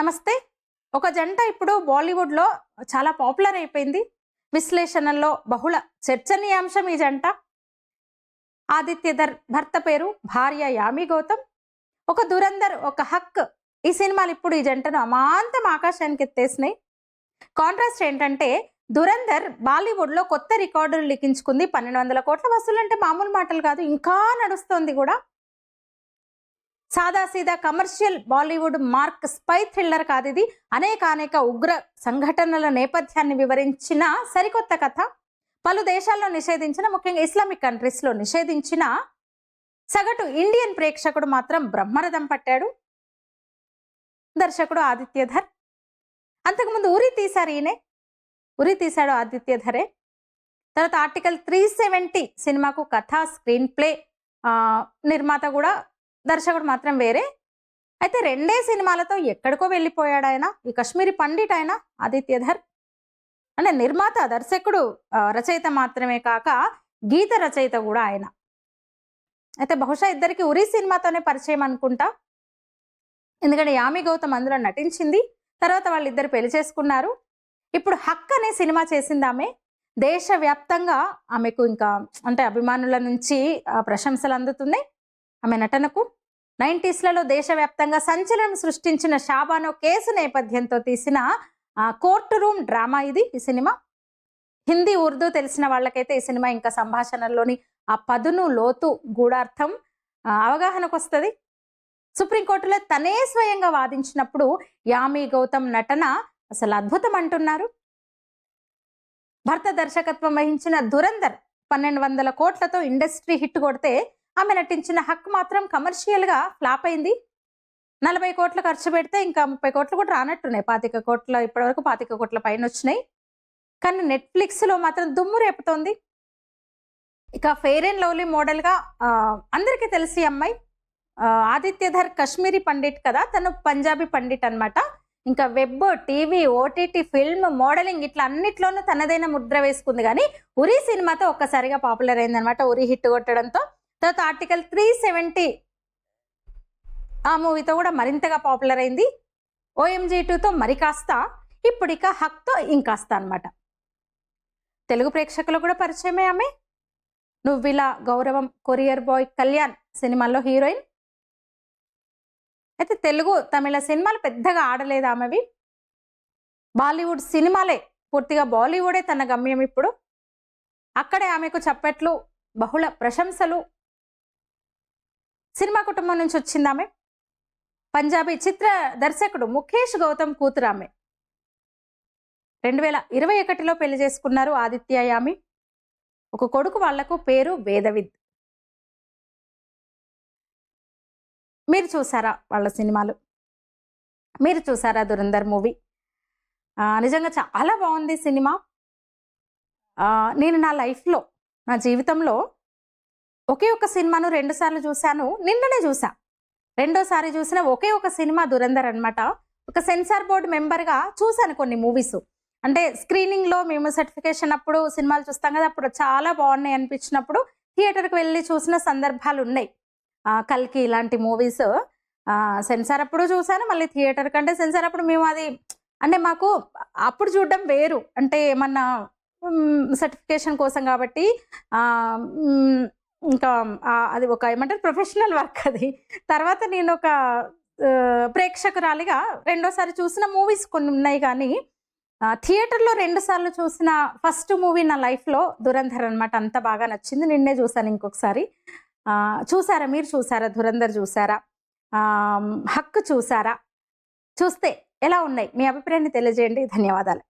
నమస్తే. ఒక జంట ఇప్పుడు బాలీవుడ్‌లో చాలా పాపులర్ అయిపోయింది. విశ్లేషణల్లో బహుళ చర్చనీయాంశం ఈ జంట. ఆదిత్య భర్త పేరు, భార్య యామి గౌతమ్. ఒక దురంధర్, ఒక హక్. ఈ సినిమాలు ఇప్పుడు ఈ జంటను అమాంతం ఆకాశానికి ఎత్తేసినాయి. కాంట్రాస్ట్ ఏంటంటే దురంధర్ బాలీవుడ్‌లో కొత్త రికార్డులు లిఖించుకుంది. 1200 కోట్ల వసూలంటే మామూలు మాటలు కాదు. ఇంకా నడుస్తోంది కూడా. సాదాసీదా commercial Bollywood mark spy thriller కాదు ఇది. అనేక ఉగ్ర సంఘటనల నేపథ్యాన్ని వివరించిన సరికొత్త కథ. పలు దేశాల్లో నిషేధించిన, ముఖ్యంగా ఇస్లామిక్ కంట్రీస్లో నిషేధించిన సగటు ఇండియన్ ప్రేక్షకుడు మాత్రం బ్రహ్మరథం పట్టాడు. దర్శకుడు ఆదిత్య ధర్. అంతకుముందు ఉరి తీశారు ఈయనే. ఉరి తీశాడు ఆదిత్య ధరే. తర్వాత ఆర్టికల్ 370 సినిమాకు కథ, స్క్రీన్ ప్లే, నిర్మాత కూడా, దర్శకుడు మాత్రం వేరే. అయితే రెండే సినిమాలతో ఎక్కడికో వెళ్ళిపోయాడు ఆయన. ఈ కశ్మీరీ పండిట్ ఆయన ఆదిత్య ధర్. అంటే నిర్మాత, దర్శకుడు, రచయిత మాత్రమే కాక గీత రచయిత కూడా ఆయన. అయితే బహుశా ఇద్దరికి ఉరి సినిమాతోనే పరిచయం అనుకుంటా. ఎందుకంటే యామి గౌతమ్ అందులో నటించింది. తర్వాత వాళ్ళిద్దరు పెళ్లి చేసుకున్నారు. ఇప్పుడు హక్ అనే సినిమా చేసింది ఆమె. దేశవ్యాప్తంగా ఆమెకు ఇంకా అంటే అభిమానుల నుంచి ప్రశంసలు అందుతున్నాయి ఆమె నటనకు. 90స్లలో దేశవ్యాప్తంగా సంచలనం సృష్టించిన షాబానో కేసు నేపథ్యంతో తీసిన కోర్టు రూమ్ డ్రామా ఇది. ఈ సినిమా హిందీ, ఉర్దూ తెలిసిన వాళ్ళకైతే ఈ సినిమా ఇంకా సంభాషణల్లోని ఆ పదును, లోతు, గూఢార్థం అవగాహనకు వస్తుంది. సుప్రీంకోర్టులో తనే స్వయంగా వాదించినప్పుడు యామి గౌతమ్ నటన అసలు అద్భుతం అంటున్నారు. భర్త దర్శకత్వం వహించిన దురంధర్ 1200 కోట్లతో ఇండస్ట్రీ హిట్ కొడితే ఆమె నటించిన హక్ మాత్రం కమర్షియల్ గా ఫ్లాప్ అయింది. 40 కోట్లు ఖర్చు పెడితే ఇంకా 30 కోట్లు కూడా రానట్టున్నాయి. 25 కోట్ల, ఇప్పటివరకు 25 కోట్ల పైన వచ్చినాయి. కానీ నెట్ఫ్లిక్స్ లో మాత్రం దుమ్ము రేపుతోంది. ఇక ఫెయిర్ అండ్ లవ్లీ మోడల్ గా అందరికీ తెలిసి అమ్మాయి. ఆదిత్య ధర్ కశ్మీరీ పండిట్ కదా, తను పంజాబీ పండిట్ అన్నమాట. ఇంకా web, TV, OTT, film, modelling ఇట్లా అన్నిట్లోనూ తనదైన ముద్ర వేసుకుంది. కానీ ఉరి సినిమాతో ఒక్కసారిగా పాపులర్ అయిందనమాట. ఉరి హిట్ కొట్టడంతో. తర్వాత ఆర్టికల్ 370 ఆ మూవీతో కూడా మరింతగా పాపులర్ అయింది. OMG 2తో మరి కాస్త, ఇప్పుడు ఇక హక్తో ఇంకాస్త అనమాట. తెలుగు ప్రేక్షకులు కూడా పరిచయమే ఆమె. నువ్విలా, గౌరవం, కొరియర్ బాయ్, కళ్యాణ్ సినిమాల్లో హీరోయిన్. అయితే తెలుగు, తమిళ సినిమాలు పెద్దగా ఆడలేదు ఆమెవి. బాలీవుడ్ సినిమాలే పూర్తిగా, బాలీవుడే తన గమ్యం ఇప్పుడు. అక్కడే ఆమెకు చప్పట్లు, బహుళ ప్రశంసలు. సినిమా కుటుంబం నుంచి వచ్చింది ఆమె. పంజాబీ చిత్ర దర్శకుడు ముఖేష్ గౌతమ్ కూతురు ఆమె. 2021లో పెళ్లి చేసుకున్నారు ఆదిత్య, యామి. ఒక కొడుకు, వాళ్లకు పేరు వేదవిద్. మీరు చూసారా వాళ్ళ సినిమాలు? మీరు చూసారా దురంధర్ మూవీ? నిజంగా చాలా బాగుంది సినిమా. నేను నా లైఫ్లో, నా జీవితంలో ఒకే ఒక సినిమాను 2 సార్లు చూశాను. నిన్ననే చూసా. రెండోసారి చూసిన ఒకే ఒక సినిమా దురంధర్ అనమాట. ఒక సెన్సార్ బోర్డు మెంబర్గా చూశాను కొన్ని మూవీస్. అంటే స్క్రీనింగ్లో మేము సర్టిఫికేషన్ అప్పుడు సినిమాలు చూస్తాం కదా, అప్పుడు చాలా బాగున్నాయి అనిపించినప్పుడు థియేటర్కి వెళ్ళి చూసిన సందర్భాలు ఉన్నాయి. కల్కి ఇలాంటి మూవీస్ సెన్సార్ అప్పుడు చూసాను. మళ్ళీ థియేటర్ కంటే సెన్సార్ అప్పుడు మేము అది అంటే మాకు అప్పుడు చూడడం వేరు. అంటే ఏమన్నా సర్టిఫికేషన్ కోసం కాబట్టి ఇంకా అది ఒక ఏమంటారు ప్రొఫెషనల్ వర్క్ అది. తర్వాత నేను ఒక ప్రేక్షకురాలిగా రెండోసారి చూసిన మూవీస్ కొన్ని ఉన్నాయి. కానీ థియేటర్లో 2 సార్లు చూసిన ఫస్ట్ మూవీ నా లైఫ్లో దురంధర్ అనమాట. అంత బాగా నచ్చింది. నిన్నే చూసాను ఇంకొకసారి. చూసారా? మీరు చూసారా? దురంధర్ చూసారా? హక్కు చూసారా? చూస్తే ఎలా ఉన్నాయి? మీ అభిప్రాయాన్ని తెలియజేయండి. ధన్యవాదాలు.